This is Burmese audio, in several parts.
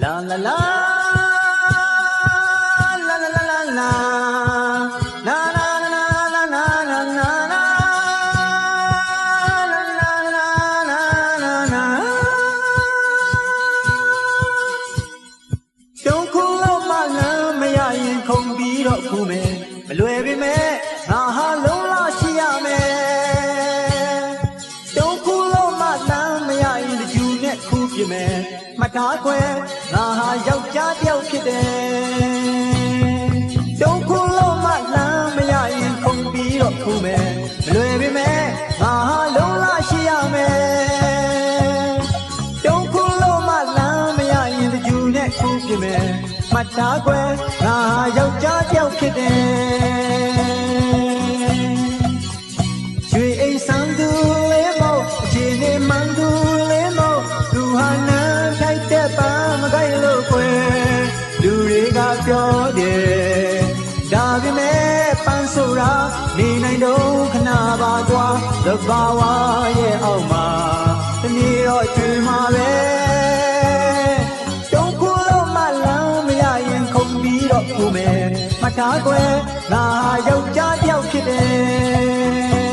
La la la la la la la la na na na na na na na na na na Don't call out my name မရရင်ခုန်ပြီးတော့ခုမယ်မလွယ်ပေမဲ့ငါဟာလုံးလာရှိရမယ် Don't call out my name မရရင်တကျူနဲ့ခုပြမယ်မထားခွဲငါဟာယောက်ျားတစ်ယောက်ဖြစ်တယ်တုံးခုလုံးမလမ်းမရရင်ခုန်ပြီးတော့ခုမယ်မလွယ်ပေမဲ့ငါဟာလုံးလာရှိရမယ်တုံးခုလုံးမလမ်းမရရင်တကျူနဲ့ခုပြမယ်မထားခွဲငါဟာယောက်ျားတစ်ယောက်ဖြစ်တယ်ရွှေအိမ်ဆန်းသူလေးမို့အချင်းနေမှန်သူလေးမို့သူဟာနာထိုက်တဲ့ပန်းမကိုက်လို့ခွဲလူတွေကပြောတယ်ဒါပေမဲ့ပန်းဆိုတာနေနိုင်တော့ခဏပါသွားသဘာဝရဲ့အောက်မှာတနေ့တော့ကျွေးမှာပဲတုံးခုလုံးမလမ်းမရရင်ခုန်ပြီးတော့ခုမယ်မထားခွဲငါယောက်ျားတစ်ယောက်ဖြစ်တယ်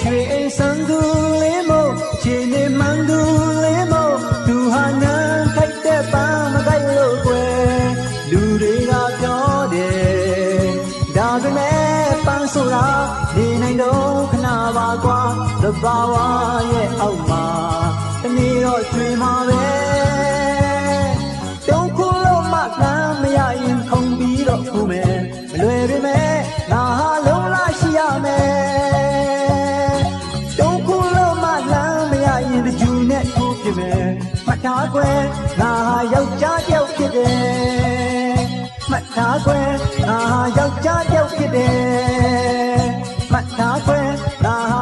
ရွှေအိမ်ဆန်းသူလေးမို့ခြေနေမှန်သူလေးမို့သူဟာနန်းထိုက်တဲ့ပန်းမကိုက်လို့ကွယ်လူတွေကပြောတယ်ဒါပေမဲ့ပန်းဆိုတာနေနိုင်တော့ခဏပါကွာသဘာဝရဲ့အောက်မှာတနေ့တော့ကျွေးမှာပဲတုံးခုလုံးမလမ်းမရရင်ခုန်ပြီးတော့ခုမယ်မလွယ်ပေမဲ့ငါဟာလုံးလာရှိရမယ်မထားခွဲငါဟာယောက်ျားတစ်ယောက်ဖြစ်တယ်မထားခွဲငါဟာယောက်ျားတစ်ယောက်ဖြစ်တယ်မထားခွဲငါဟာ